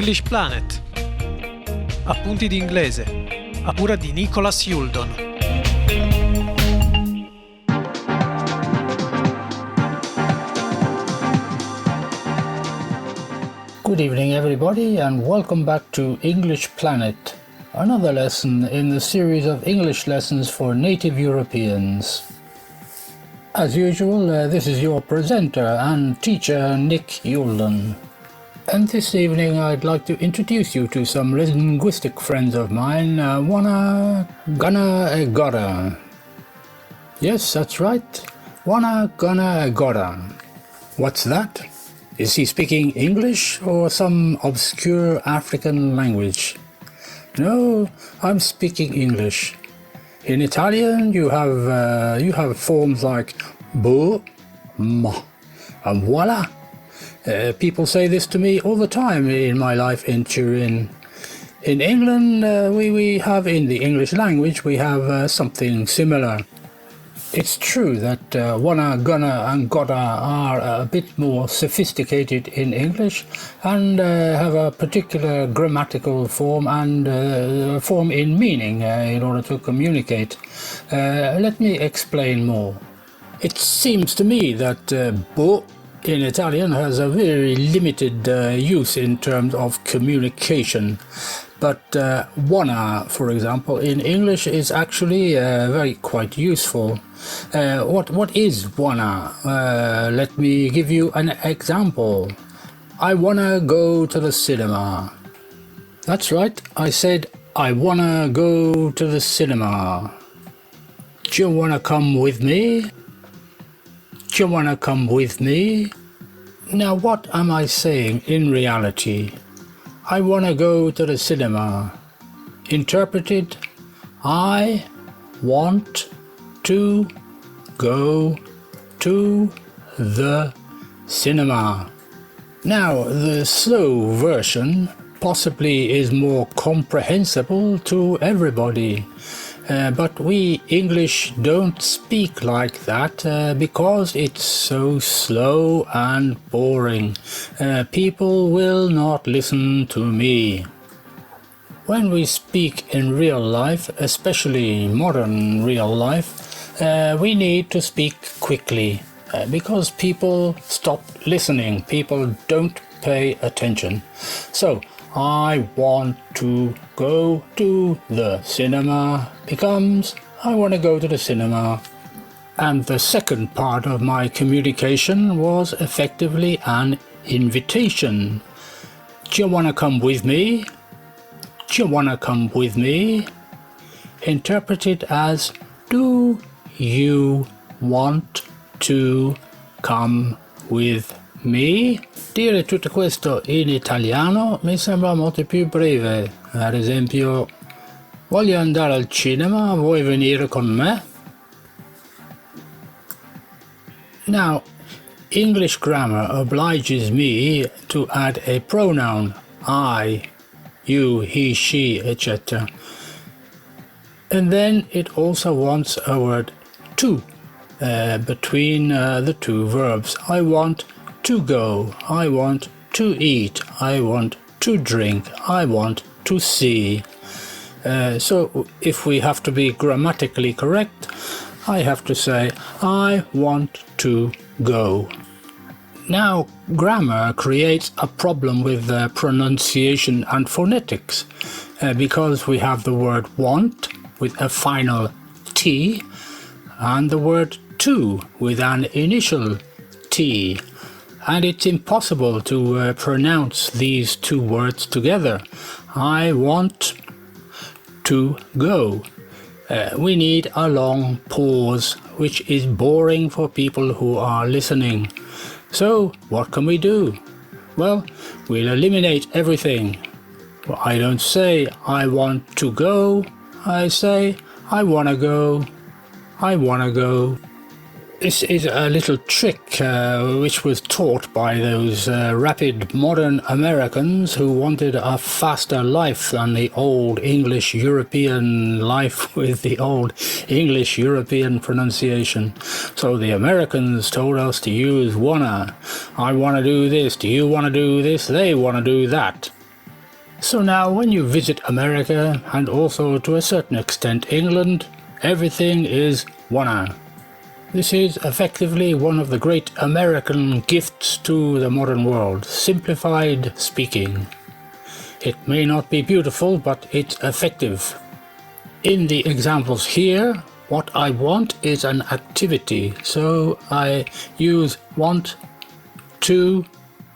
English Planet. Appunti di inglese, a cura di Nicholas Youldon. Good evening everybody and welcome back to English Planet, another lesson in the series of English lessons for native Europeans. As usual, this is your presenter and teacher Nick Youldon. And this evening I'd like to introduce you to some linguistic friends of mine, wanna, gonna, gotta. Yes, that's right, wanna, gonna, gotta. What's that? Is he speaking English or some obscure African language? No, I'm speaking English. In Italian, you have forms like bo, ma, and voila. People say this to me all the time in my life in Turin. In England, we have in the English language we have something similar. It's true that wanna, gonna, and gotta are a bit more sophisticated in English and have a particular grammatical form and form in meaning in order to communicate. Let me explain more. It seems to me that bo in Italian has a very limited use in terms of communication. But wanna, for example, in English is actually quite useful. What is wanna? Let me give you an example. I wanna go to the cinema. That's right, I said I wanna go to the cinema. Do you wanna come with me? Do you wanna come with me? Now what am I saying in reality? I wanna go to the cinema. Interpreted, I want to go to the cinema. Now, the slow version possibly is more comprehensible to everybody. But we English don't speak like that because it's so slow and boring. People will not listen to me. When we speak in real life, especially modern real life, we need to speak quickly because people stop listening. People don't pay attention. So, I want to go to the cinema becomes I want to go to the cinema. And the second part of my communication was effectively an invitation. Do you want to come with me? Do you want to come with me? Interpreted as do you want to come with me? Dire tutto questo in italiano mi sembra molto più breve. Ad esempio, voglio andare al cinema, vuoi venire con me? Now, English grammar obliges me to add a pronoun, I, you, he, she, etc. And then it also wants a word to between the two verbs. I want to go, I want to eat, I want to drink, I want to see. So if we have to be grammatically correct, I have to say I want to go. Now, grammar creates a problem with pronunciation and phonetics because we have the word want with a final T and the word to with an initial T. And it's impossible to pronounce these two words together. I want to go. We need a long pause, which is boring for people who are listening. So, what can we do? Well, we'll eliminate everything. I don't say I want to go, I say I wanna go, I wanna go. This is a little trick which was taught by those rapid modern Americans who wanted a faster life than the old English European life with the old English European pronunciation. So the Americans told us to use wanna. I wanna do this, do you wanna do this, they wanna do that. So now when you visit America, and also to a certain extent England, everything is wanna. This is effectively one of the great American gifts to the modern world, simplified speaking. It may not be beautiful, but it's effective. In the examples here, what I want is an activity, so I use want to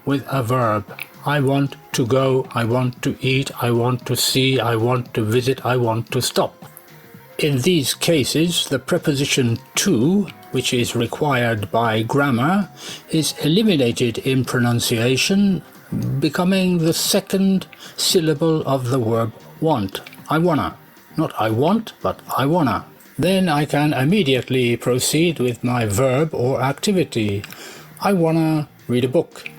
with a verb. I want to go, I want to eat, I want to see, I want to visit, I want to stop. In these cases, the preposition to, which is required by grammar, is eliminated in pronunciation, becoming the second syllable of the verb want. I wanna. Not I want, but I wanna. Then I can immediately proceed with my verb or activity. I wanna read a book.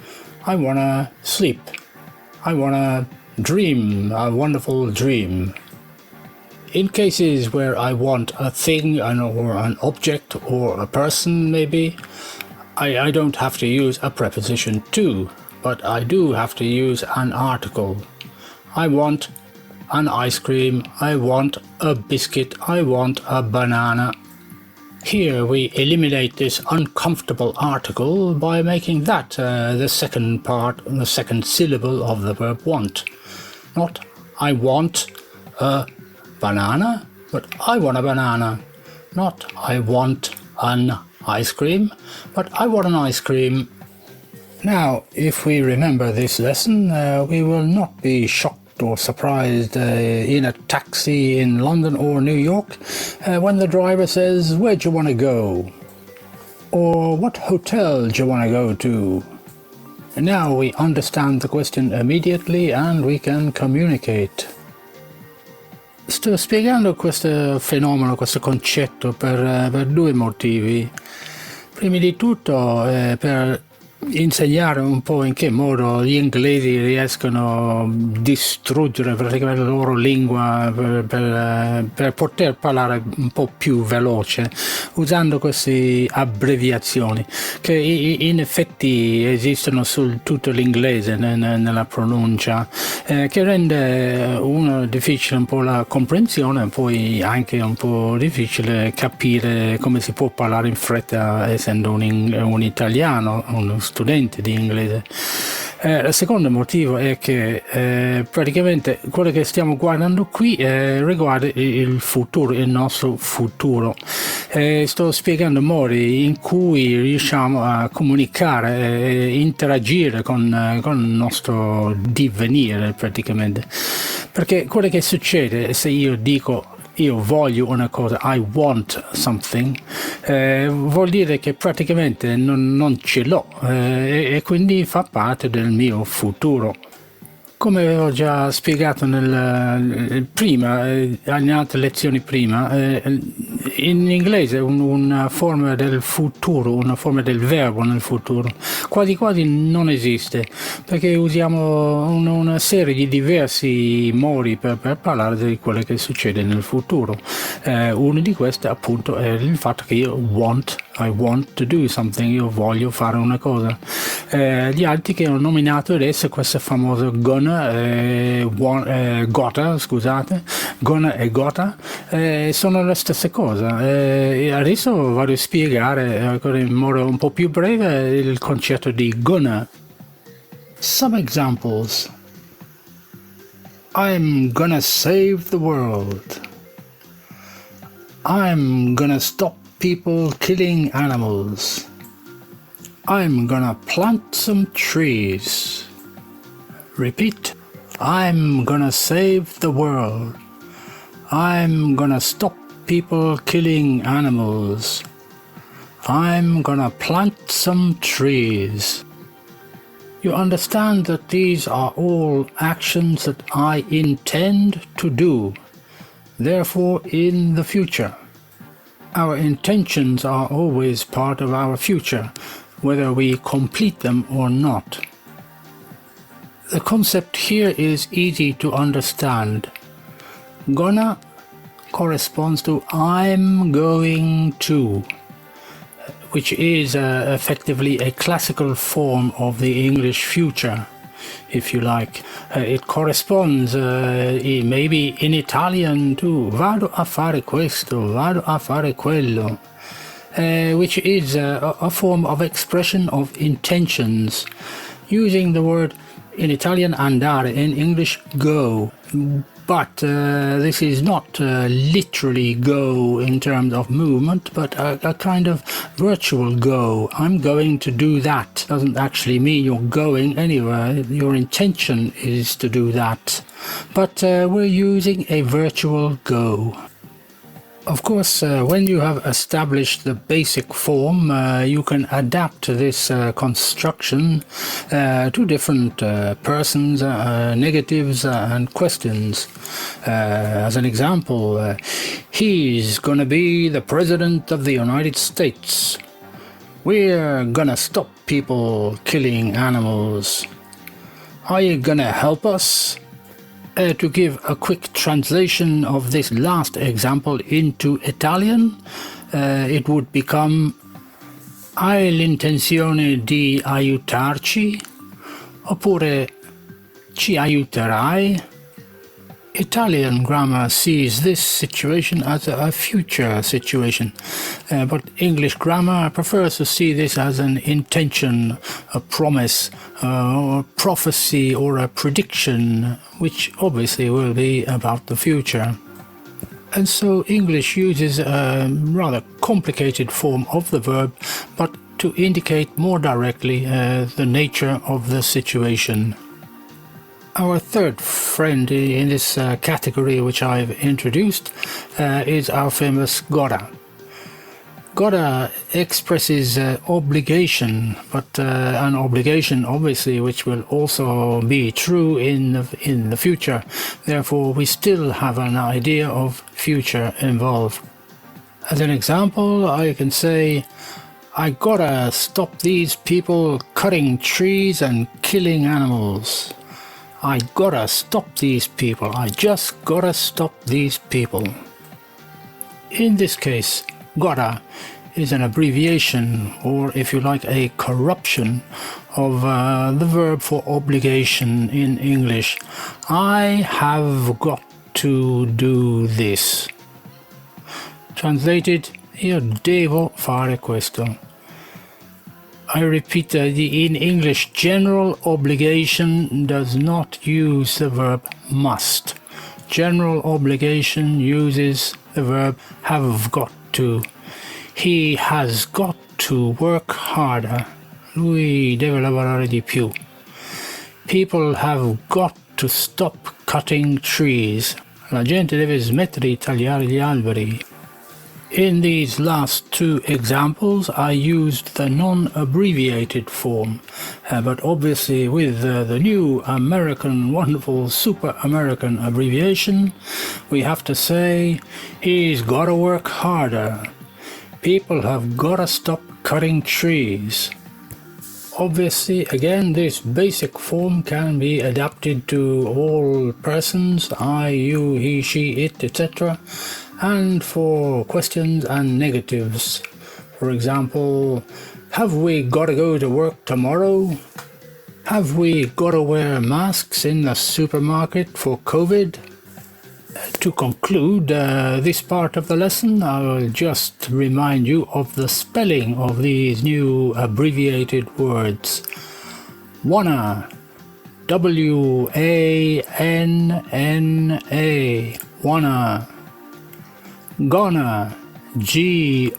I wanna sleep. I wanna dream a wonderful dream. In cases where I want a thing or an object or a person maybe, I don't have to use a preposition to, but I do have to use an article. I want an ice cream, I want a biscuit, I want a banana. Here we eliminate this uncomfortable article by making that the second part, the second syllable of the verb want. Not I want a banana, but I want a banana. Not I want an ice cream, but I want an ice cream. Now, if we remember this lesson, we will not be shocked or surprised in a taxi in London or New York when the driver says, "Where do you want to go?" Or "What hotel do you want to go to?" Now we understand the question immediately and we can communicate. Sto spiegando questo fenomeno, questo concetto per due motivi. Prima di tutto per insegnare un po' in che modo gli inglesi riescono a distruggere praticamente la loro lingua per poter parlare un po' più veloce usando queste abbreviazioni che in effetti esistono su tutto l'inglese nella pronuncia, che rende uno difficile un po' la comprensione e poi anche un po' difficile capire come si può parlare in fretta essendo un italiano, uno studente di inglese. Il secondo motivo è che praticamente quello che stiamo guardando qui riguarda il futuro, il nostro futuro. Sto spiegando modi in cui riusciamo a comunicare e interagire con il nostro divenire praticamente. Perché quello che succede se io dico io voglio una cosa, I want something, vuol dire che praticamente non ce l'ho e quindi fa parte del mio futuro. Come avevo già spiegato prima, in altre lezioni prima, in inglese una forma del futuro, una forma del verbo nel futuro, quasi non esiste, perché usiamo una serie di diversi modi per parlare di quello che succede nel futuro. Uno di questi appunto è il fatto che I want to do something, io voglio fare una cosa. Gli altri che ho nominato adesso, questo famoso gonna, gotta, sono la stessa cosa. Adesso voglio spiegare in modo un po' più breve il concetto di gonna. Some examples. I'm gonna save the world. I'm gonna stop people killing animals. I'm gonna plant some trees. Repeat. I'm gonna save the world. I'm gonna stop people killing animals. I'm gonna plant some trees. You understand that these are all actions that I intend to do, therefore in the future. Our intentions are always part of our future, whether we complete them or not. The concept here is easy to understand. Gonna corresponds to I'm going to, which is effectively a classical form of the English future. if you like. It corresponds maybe in Italian to vado a fare questo, vado a fare quello, which is a form of expression of intentions, using the word in Italian andare, in English go. But this is not literally go in terms of movement, but a kind of virtual go. I'm going to do that. Doesn't actually mean you're going anywhere. Your intention is to do that. But we're using a virtual go. Of course, when you have established the basic form, you can adapt this construction to different persons, negatives and questions. As an example, he's gonna be the President of the United States. We're gonna stop people killing animals. Are you gonna help us? To give a quick translation of this last example into Italian, it would become hai l'intenzione di aiutarci, oppure ci aiuterai. Italian grammar sees this situation as a future situation, but English grammar prefers to see this as an intention, a promise, or a prophecy or a prediction, which obviously will be about the future. And so English uses a rather complicated form of the verb, but to indicate more directly the nature of the situation. Our third friend in this category which I've introduced is our famous gotta. Gotta expresses obligation, but an obligation obviously which will also be true in the future. Therefore we still have an idea of future involved. As an example, I can say, I gotta stop these people cutting trees and killing animals. I gotta stop these people. I just gotta stop these people. In this case, gotta is an abbreviation, or if you like, a corruption of the verb for obligation in English. I have got to do this. Translated, io devo fare questo. I repeat, in English, general obligation does not use the verb must. General obligation uses the verb have got to. He has got to work harder. Lui deve lavorare di più. People have got to stop cutting trees. La gente deve smettere di tagliare gli alberi. In these last two examples, I used the non-abbreviated form, but obviously with the new American, wonderful, super American abbreviation, we have to say, he's gotta work harder. People have gotta stop cutting trees. Obviously, again, this basic form can be adapted to all persons, I, you, he, she, it, etc., and for questions and negatives. For example, have we got to go to work tomorrow? Have we got to wear masks in the supermarket for COVID? To conclude this part of the lesson, I will just remind you of the spelling of these new abbreviated words. Wanna, W-A-N-N-A, wanna. Gonna, G-O-N-N-A,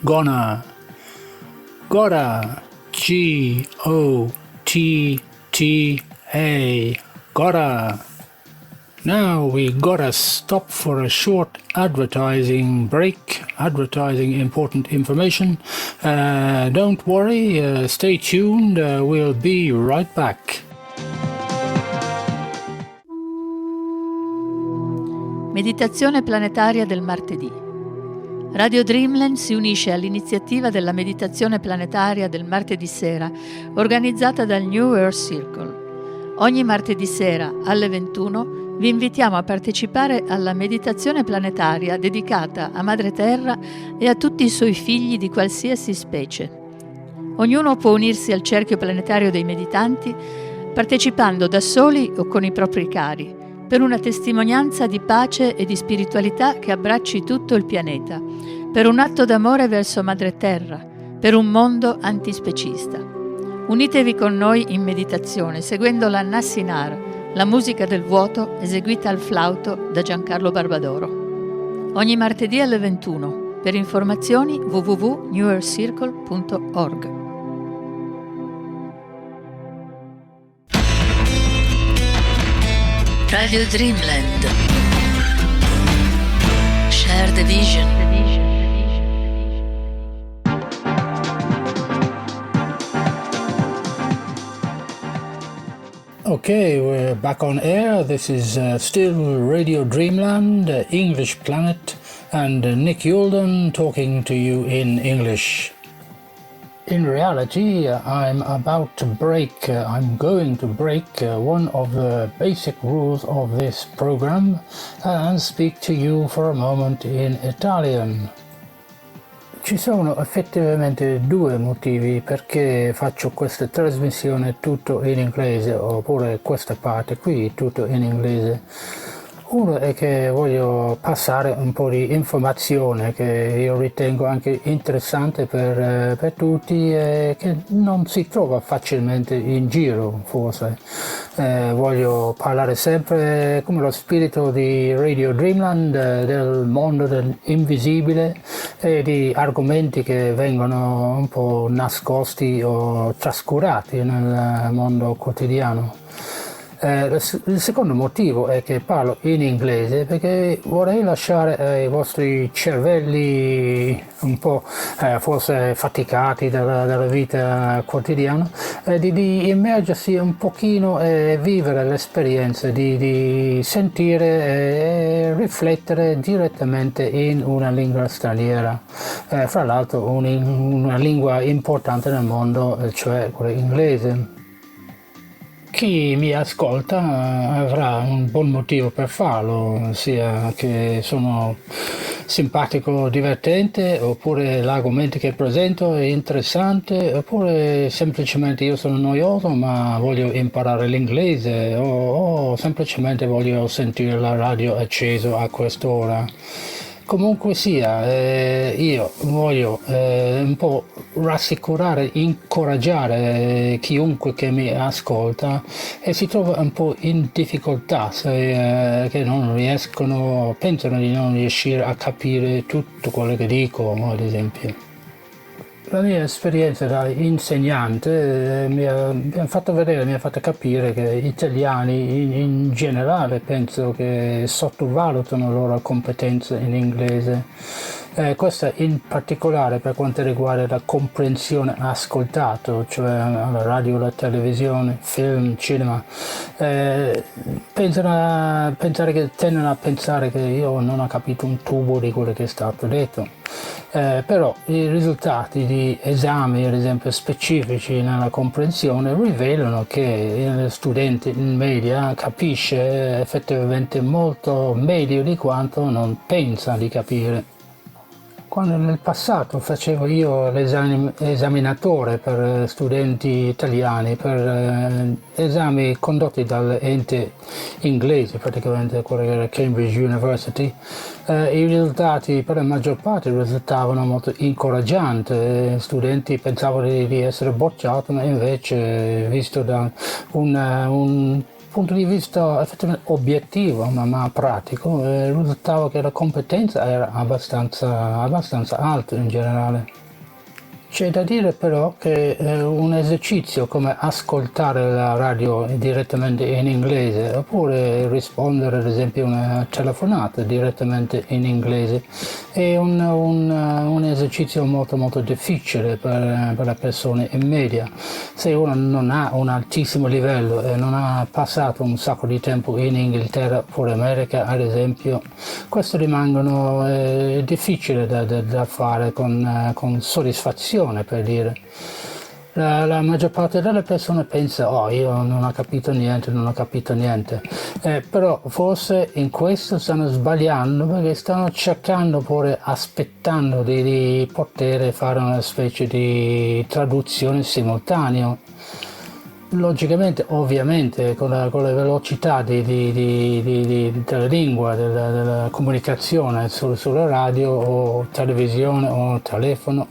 gonna. Gotta, G-O-T-T-A, gotta. Now we gotta stop for a short advertising break, advertising important information. Don't worry, stay tuned, we'll be right back. Meditazione planetaria del martedì. Radio Dreamland si unisce all'iniziativa della meditazione planetaria del martedì sera, organizzata dal New Earth Circle. Ogni martedì sera alle 21 vi invitiamo a partecipare alla meditazione planetaria dedicata a Madre Terra e a tutti i suoi figli di qualsiasi specie. Ognuno può unirsi al cerchio planetario dei meditanti partecipando da soli o con i propri cari, per una testimonianza di pace e di spiritualità che abbracci tutto il pianeta, per un atto d'amore verso Madre Terra, per un mondo antispecista. Unitevi con noi in meditazione, seguendo la Nassinar, la musica del vuoto eseguita al flauto da Giancarlo Barbadoro. Ogni martedì alle 21. Per informazioni www.newercircle.org. Radio Dreamland. Share the vision. Okay, we're back on air. This is still Radio Dreamland, English Planet, and Nick Youldon talking to you in English. In reality, I'm going to break one of the basic rules of this program and speak to you for a moment in Italian. Ci sono effettivamente due motivi perché faccio questa trasmissione tutto in inglese, oppure questa parte qui tutto in inglese. Uno è che voglio passare un po' di informazione che io ritengo anche interessante per tutti e che non si trova facilmente in giro, forse. Voglio parlare sempre come lo spirito di Radio Dreamland del mondo dell'invisibile e di argomenti che vengono un po' nascosti o trascurati nel mondo quotidiano. Il secondo motivo è che parlo in inglese perché vorrei lasciare ai vostri cervelli un po' forse faticati dalla vita quotidiana di immergersi un pochino e vivere l'esperienza di sentire e riflettere direttamente in una lingua straniera, fra l'altro una lingua importante nel mondo, cioè quella inglese. Chi mi ascolta avrà un buon motivo per farlo, sia che sono simpatico, divertente, oppure l'argomento che presento è interessante, oppure semplicemente io sono noioso ma voglio imparare l'inglese o semplicemente voglio sentire la radio acceso a quest'ora. Comunque sia, io voglio un po' rassicurare, incoraggiare chiunque che mi ascolta e si trova un po' in difficoltà, che non riescono, pensano di non riuscire a capire tutto quello che dico, ad esempio. La mia esperienza da insegnante mi ha fatto capire che gli italiani in generale penso che sottovalutano le loro competenze in inglese. Questa in particolare per quanto riguarda la comprensione ascoltato, cioè la radio, la televisione, film, cinema. Tendono a pensare che io non ho capito un tubo di quello che è stato detto. Però i risultati di esami, ad esempio, specifici nella comprensione rivelano che lo studente in media capisce effettivamente molto meglio di quanto non pensa di capire. Quando nel passato facevo io l'esaminatore per studenti italiani, per esami condotti dall'ente inglese, praticamente quello che era Cambridge University, i risultati per la maggior parte risultavano molto incoraggianti. Gli studenti pensavano di essere bocciati, ma invece, visto da un punto di vista effettivamente obiettivo ma pratico, risultava che la competenza era abbastanza alta in generale. C'è da dire però che un esercizio come ascoltare la radio direttamente in inglese oppure rispondere ad esempio a una telefonata direttamente in inglese è un esercizio molto difficile per la persona in media. Se uno non ha un altissimo livello e non ha passato un sacco di tempo in Inghilterra oppure America ad esempio, questo rimangono difficili da fare con soddisfazione, per dire. La maggior parte delle persone pensa, oh, io non ho capito niente, però forse in questo stanno sbagliando, perché stanno cercando pure, aspettando di poter fare una specie di traduzione simultanea. Logicamente, ovviamente, con la velocità della lingua, della comunicazione sulla radio o televisione o telefono,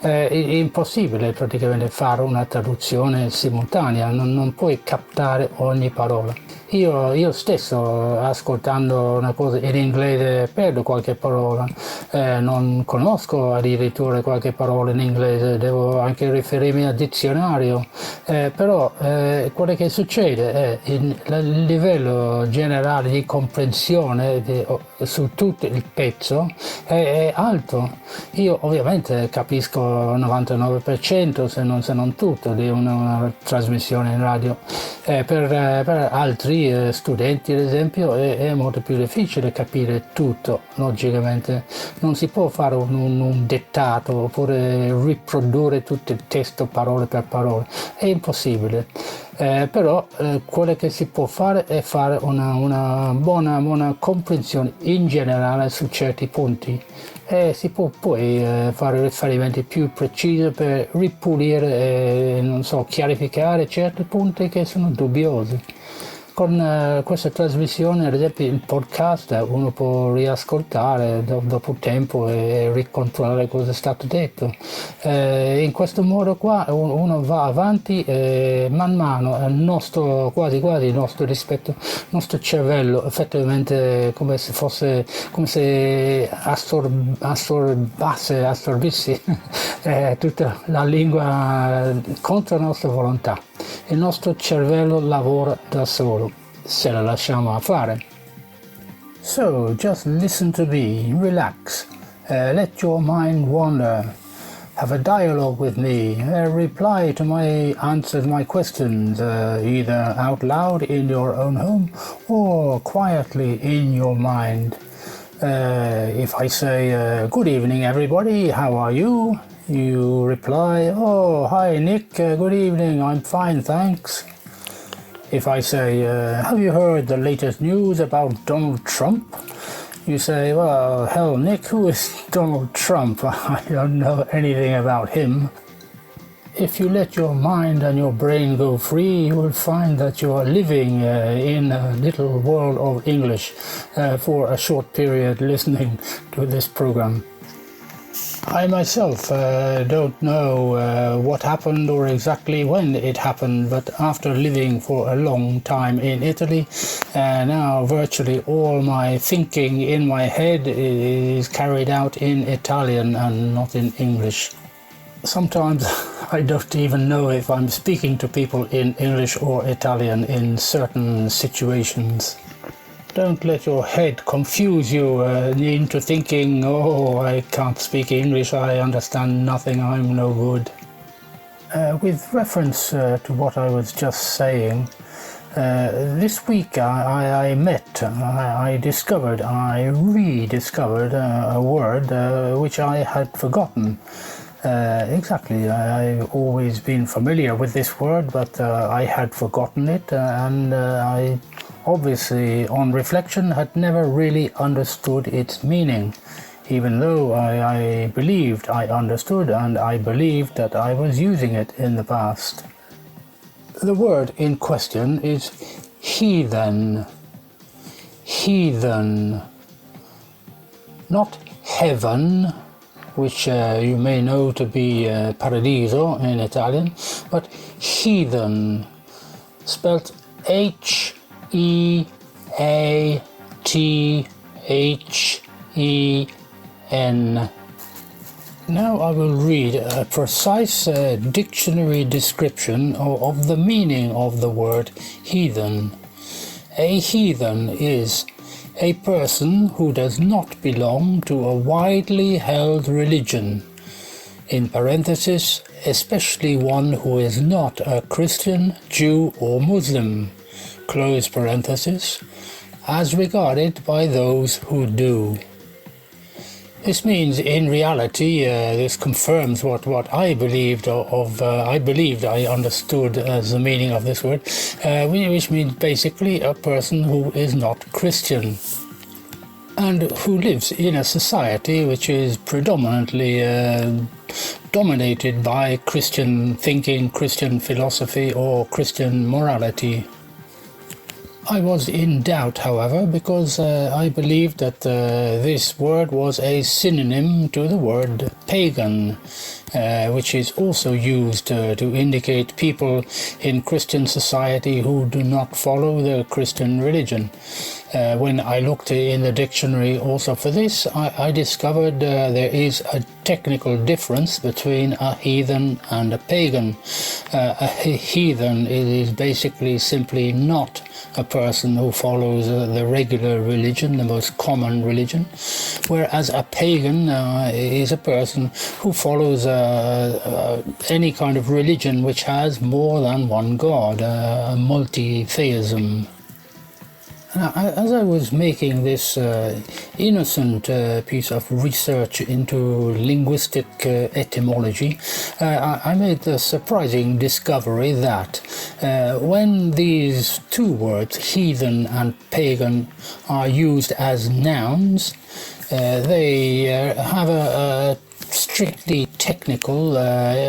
è impossibile praticamente fare una traduzione simultanea, non puoi captare ogni parola. Io stesso, ascoltando una cosa in inglese, perdo qualche parola, non conosco addirittura qualche parola in inglese, devo anche riferirmi al dizionario, però quello che succede è il livello generale di comprensione su tutto il pezzo è alto. Io ovviamente capisco il 99%, se non tutto, di una trasmissione in radio. Per altri studenti, ad esempio, è molto più difficile capire tutto, logicamente. Non si può fare un dettato oppure riprodurre tutto il testo parola per parola, è impossibile. Però quello che si può fare è fare una buona comprensione in generale su certi punti. Si può poi fare riferimenti più precisi per ripulire e chiarificare certi punti che sono dubbiosi. Con questa trasmissione, ad esempio il podcast, uno può riascoltare dopo tempo e ricontrollare cosa è stato detto. In questo modo qua uno va avanti man mano, quasi il nostro rispetto, il nostro cervello effettivamente come se assorbisse tutta la lingua contro la nostra volontà. Il nostro cervello lavora da solo, se la lasciamo fare. So, just listen to me, relax, let your mind wander, have a dialogue with me, reply to answer my questions, either out loud in your own home or quietly in your mind. If I say, good evening everybody, how are you? You reply, oh, hi Nick, good evening, I'm fine, thanks. If I say, have you heard the latest news about Donald Trump? You say, well, hell Nick, who is Donald Trump? I don't know anything about him. If you let your mind and your brain go free, you will find that you are living in a little world of English for a short period listening to this program. I myself don't know what happened or exactly when it happened, but after living for a long time in Italy, now virtually all my thinking in my head is carried out in Italian and not in English. Sometimes I don't even know if I'm speaking to people in English or Italian in certain situations. Don't let your head confuse you into thinking, oh, I can't speak English, I understand nothing, I'm no good. With reference to what I was just saying, this week I rediscovered a word which I had forgotten. Exactly, I've always been familiar with this word, but I had forgotten it, and I obviously, on reflection, had never really understood its meaning, even though I believed I understood and I believed that I was using it in the past. The word in question is heathen. Heathen. Not heaven, which you may know to be paradiso in Italian, but heathen, spelled Heathen. Now I will read a precise dictionary description of the meaning of the word heathen. A heathen is a person who does not belong to a widely held religion, in parenthesis, especially one who is not a Christian, Jew or Muslim, close parenthesis, as regarded by those who do. This means, in reality, this confirms what I believed I understood as the meaning of this word, which means basically a person who is not Christian and who lives in a society which is predominantly dominated by Christian thinking, Christian philosophy, or Christian morality. I was in doubt, however, because I believed that this word was a synonym to the word pagan, which is also used to indicate people in Christian society who do not follow the Christian religion. When I looked in the dictionary also for this, I discovered there is a technical difference between a heathen and a pagan. A heathen is basically simply not a person who follows the regular religion, the most common religion, whereas a pagan is a person who follows any kind of religion which has more than one god, a multi-theism. As I was making this innocent piece of research into linguistic etymology, I made the surprising discovery that when these two words, heathen and pagan, are used as nouns, they have a strictly technical,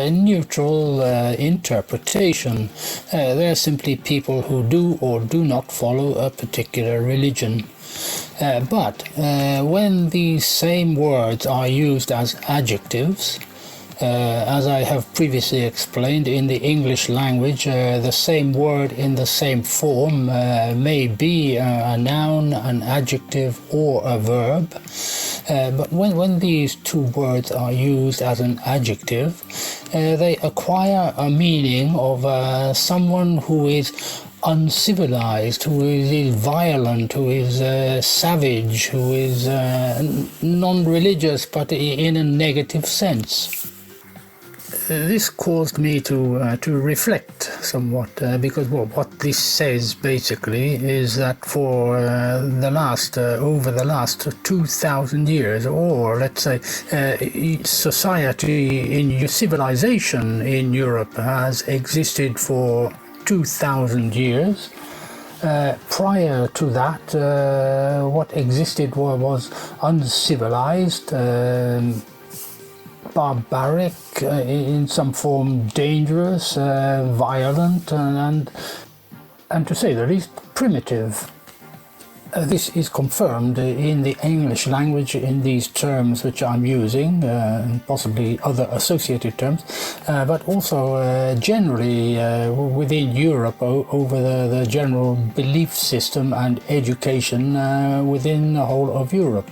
neutral interpretation. They're simply people who do or do not follow a particular religion. But when these same words are used as adjectives, as I have previously explained, in the English language, the same word in the same form may be a noun, an adjective, or a verb. But when these two words are used as an adjective, they acquire a meaning of someone who is uncivilized, who is violent, who is savage, who is non-religious, but in a negative sense. This caused me to reflect somewhat, because what this says basically is that for over the last 2,000 years, or let's say society in civilization in Europe has existed for 2,000 years. Prior to that, what existed was uncivilized, barbaric, in some form dangerous, violent, and to say the least, primitive. This is confirmed in the English language in these terms which I'm using, and possibly other associated terms, but also generally within Europe over the general belief system and education within the whole of Europe.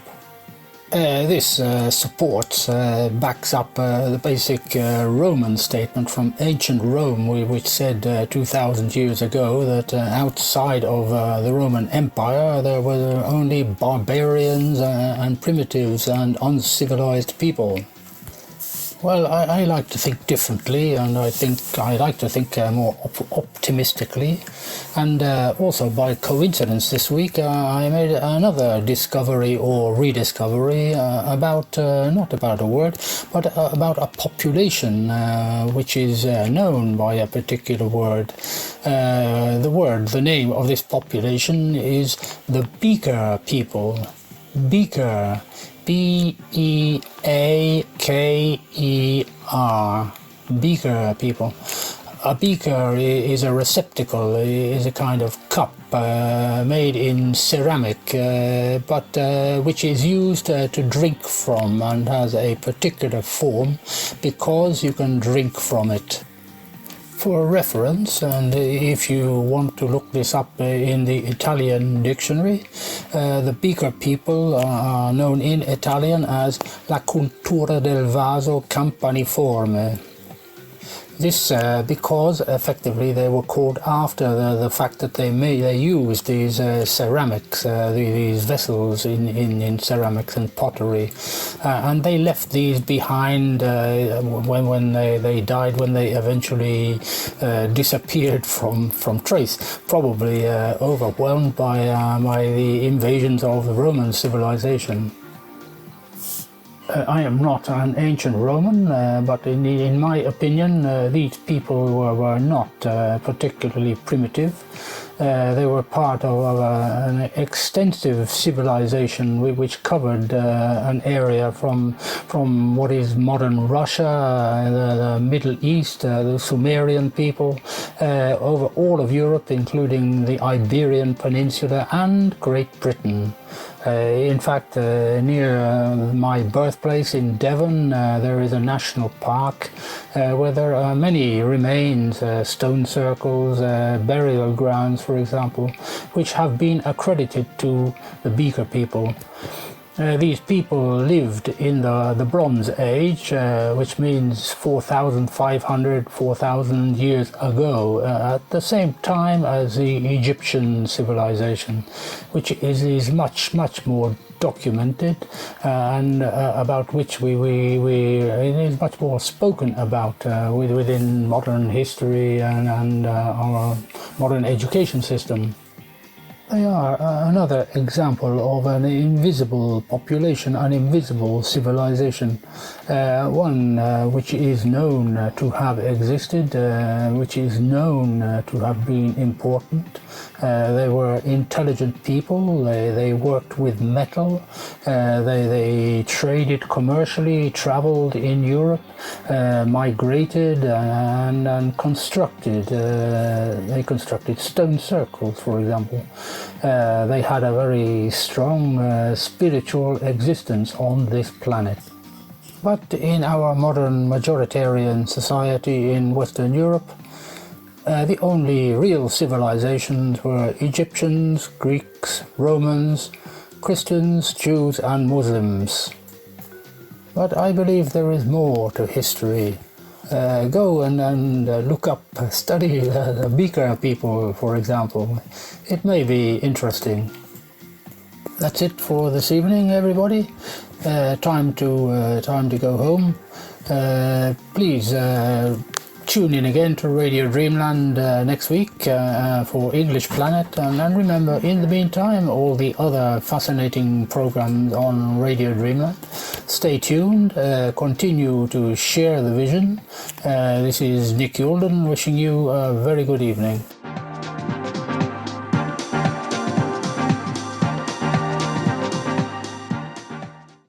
This supports, backs up the basic Roman statement from ancient Rome, which said 2,000 years ago that outside of the Roman Empire there were only barbarians and primitives and uncivilized people. Well, I like to think differently, and I like to think more optimistically. And also by coincidence this week I made another discovery or rediscovery about, not about a word, but about a population which is known by a particular word. The name of this population is the Beaker people. Beaker. B-E-A-K-E-R. Beaker people. A beaker is a receptacle, is a kind of cup made in ceramic, but which is used to drink from and has a particular form because you can drink from it. For reference, and if you want to look this up in the Italian dictionary, the Beaker people are known in Italian as la cultura del vaso campaniforme. This because effectively they were called after the fact that they used these ceramics, these vessels in ceramics and pottery, and they left these behind when they died, when they eventually disappeared from trace, probably overwhelmed by the invasions of the Roman civilization. I am not an ancient Roman, but in my opinion, these people were not particularly primitive. They were part of an extensive civilization which covered an area from what is modern Russia, the Middle East, the Sumerian people, over all of Europe, including the Iberian Peninsula and Great Britain. In fact, near my birthplace in Devon, there is a national park where there are many remains, stone circles, burial grounds, for example, which have been accredited to the Beaker people. These people lived in the Bronze Age, which means 4,500, 4,000 years ago, at the same time as the Egyptian civilization, which is much more documented and about which it is much more spoken about within modern history and our modern education system. They are another example of an invisible population, an invisible civilization, one which is known to have existed, which is known to have been important. They were intelligent people, they worked with metal, they traded commercially, traveled in Europe, migrated and constructed. They constructed stone circles, for example. They had a very strong spiritual existence on this planet. But in our modern majoritarian society in Western Europe, the only real civilizations were Egyptians, Greeks, Romans, Christians, Jews and Muslims. But I believe there is more to history. Go and look up, study the Beaker people, for example. It may be interesting. That's it for this evening, everybody. Time to go home. Please tune in again to Radio Dreamland next week for English Planet, and remember, in the meantime, all the other fascinating programs on Radio Dreamland. Stay tuned, continue to share the vision. This is Nick Youldon wishing you a very good evening.